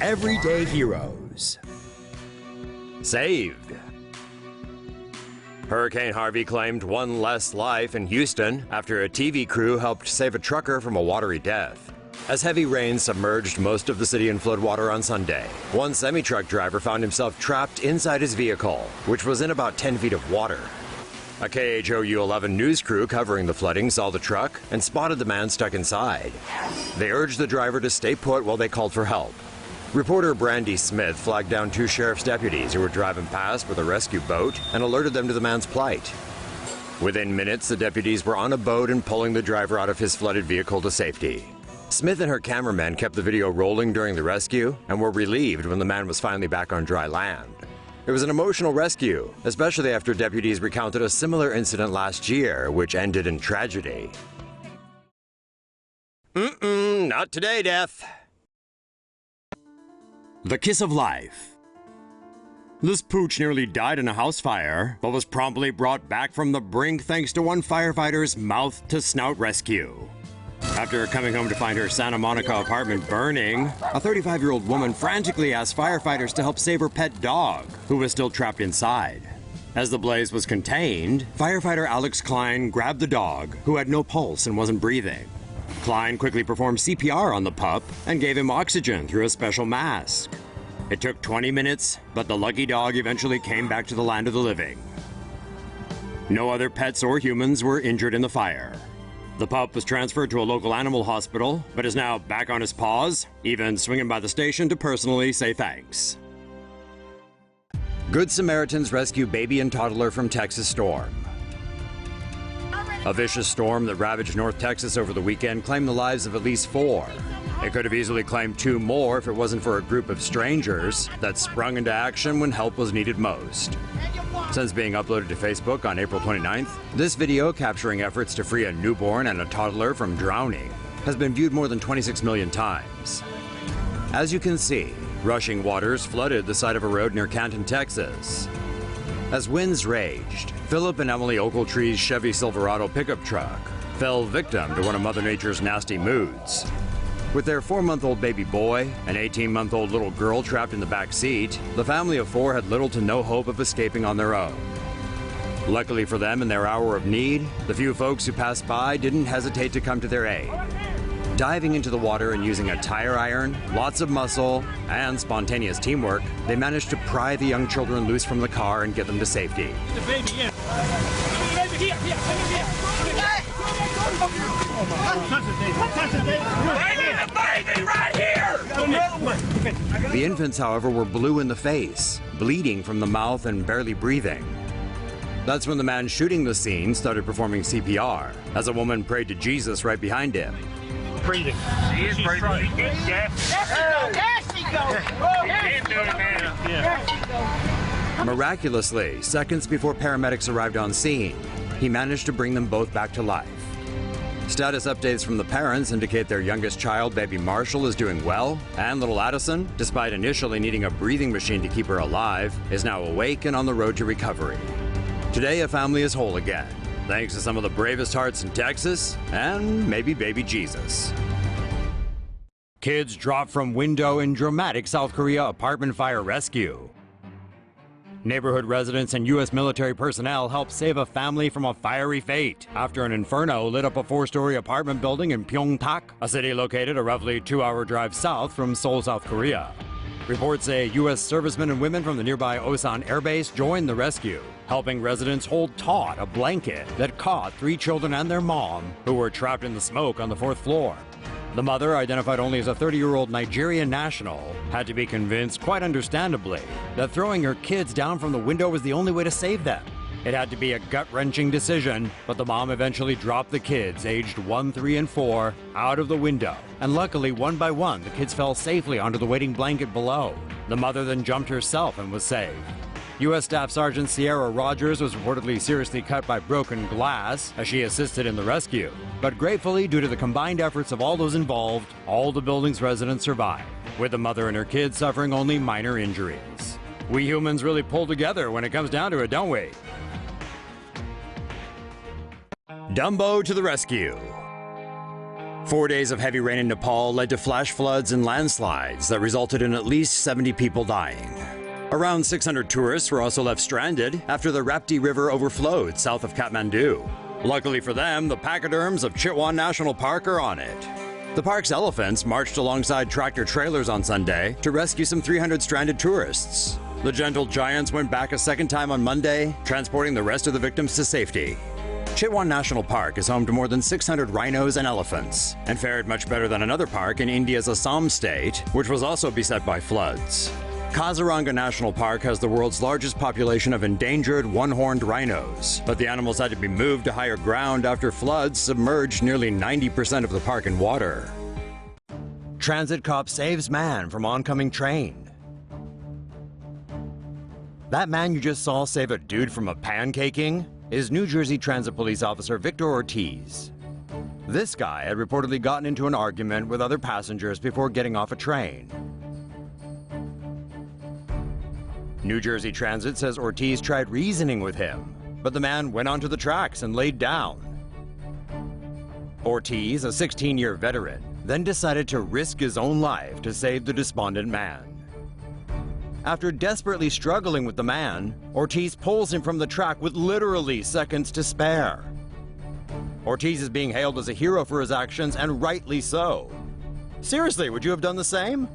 everyday heroes. Saved. Hurricane Harvey claimed one less life in Houston after a TV crew helped save a trucker from a watery death. As heavy rains submerged most of the city in floodwater on Sunday, one semi-truck driver found himself trapped inside his vehicle, which was in about 10 feet of water. A KHOU 11 news crew covering the flooding saw the truck and spotted the man stuck inside. They urged the driver to stay put while they called for help. Reporter Brandi Smith flagged down 2 sheriff's deputies who were driving past with a rescue boat and alerted them to the man's plight. Within minutes, the deputies were on a boat and pulling the driver out of his flooded vehicle to safety. Smith and her cameraman kept the video rolling during the rescue and were relieved when the man was finally back on dry land. It was an emotional rescue, especially after deputies recounted a similar incident last year, which ended in tragedy. Not today, Death. The kiss of life. This pooch nearly died in a house fire, but was promptly brought back from the brink thanks to one firefighter's mouth-to-snout rescue. After coming home to find her Santa Monica apartment burning, a 35-year-old woman frantically asked firefighters to help save her pet dog, who was still trapped inside. As the blaze was contained, firefighter Alex Klein grabbed the dog, who had no pulse and wasn't breathing. Klein quickly performed CPR on the pup and gave him oxygen through a special mask. It took 20 minutes, but the lucky dog eventually came back to the land of the living. No other pets or humans were injured in the fire. The pup was transferred to a local animal hospital, but is now back on his paws, even swinging by the station to personally say thanks. Good Samaritans rescue baby and toddler from Texas storm. A vicious storm that ravaged North Texas over the weekend claimed the lives of at least 4. It could have easily claimed 2 more if it wasn't for a group of strangers that sprung into action when help was needed most. Since being uploaded to Facebook on April 29th, this video capturing efforts to free a newborn and a toddler from drowning has been viewed more than 26 million times. As you can see, rushing waters flooded the side of a road near Canton, Texas. As winds raged, Philip and Emily Ogletree's Chevy Silverado pickup truck fell victim to one of Mother Nature's nasty moods. With their 4-month-old baby boy, an 18-month-old little girl trapped in the back seat, the family of 4 had little to no hope of escaping on their own. Luckily for them in their hour of need, the few folks who passed by didn't hesitate to come to their aid. Diving into the water and using a tire iron, lots of muscle, and spontaneous teamwork, they managed to pry the young children loose from the car and get them to safety. The baby in. The infants, however, were blue in the face, bleeding from the mouth and barely breathing. That's when the man shooting the scene started performing CPR, as a woman prayed to Jesus right behind him. Breathing. She is breathing. There she goes. Miraculously, seconds before paramedics arrived on scene, he managed to bring them both back to life. Status updates from the parents indicate their youngest child, baby Marshall, is doing well, and little Addison, despite initially needing a breathing machine to keep her alive, is now awake and on the road to recovery. Today, a family is whole again, thanks to some of the bravest hearts in Texas, and maybe baby Jesus. Kids dropped from window in dramatic South Korea apartment fire rescue. Neighborhood residents and U.S. military personnel helped save a family from a fiery fate after an inferno lit up a 4-story apartment building in Pyeongtaek, a city located a roughly 2-hour drive south from Seoul, South Korea. Reports say U.S. servicemen and women from the nearby Osan Air Base joined the rescue, helping residents hold taut a blanket that caught 3 children and their mom, who were trapped in the smoke on the 4th floor. The mother, identified only as a 30-year-old Nigerian national, had to be convinced, quite understandably, that throwing her kids down from the window was the only way to save them. It had to be a gut-wrenching decision, but the mom eventually dropped the kids, aged 1, 3, and 4, out of the window. And luckily, one by one, the kids fell safely onto the waiting blanket below. The mother then jumped herself and was saved. U.S. Staff Sergeant Sierra Rogers was reportedly seriously cut by broken glass as she assisted in the rescue. But gratefully, due to the combined efforts of all those involved, all the building's residents survived, with the mother and her kids suffering only minor injuries. We humans really pull together when it comes down to it, don't we? Dumbo to the rescue. 4 days of heavy rain in Nepal led to flash floods and landslides that resulted in at least 70 people dying. Around 600 tourists were also left stranded after the Rapti River overflowed south of Kathmandu. Luckily for them, the pachyderms of Chitwan National Park are on it. The park's elephants marched alongside tractor-trailers on Sunday to rescue some 300 stranded tourists. The gentle giants went back a second time on Monday, transporting the rest of the victims to safety. Chitwan National Park is home to more than 600 rhinos and elephants, and fared much better than another park in India's Assam state, which was also beset by floods. Kaziranga National Park has the world's largest population of endangered one-horned rhinos, but the animals had to be moved to higher ground after floods submerged nearly 90% of the park in water. Transit cop saves man from oncoming train. That man you just saw save a dude from a pancaking is New Jersey Transit Police Officer Victor Ortiz. This guy had reportedly gotten into an argument with other passengers before getting off a train. New Jersey Transit says Ortiz tried reasoning with him, but the man went onto the tracks and laid down. Ortiz, a 16-year veteran, then decided to risk his own life to save the despondent man. After desperately struggling with the man, Ortiz pulls him from the track with literally seconds to spare. Ortiz is being hailed as a hero for his actions, and rightly so. Seriously, would you have done the same?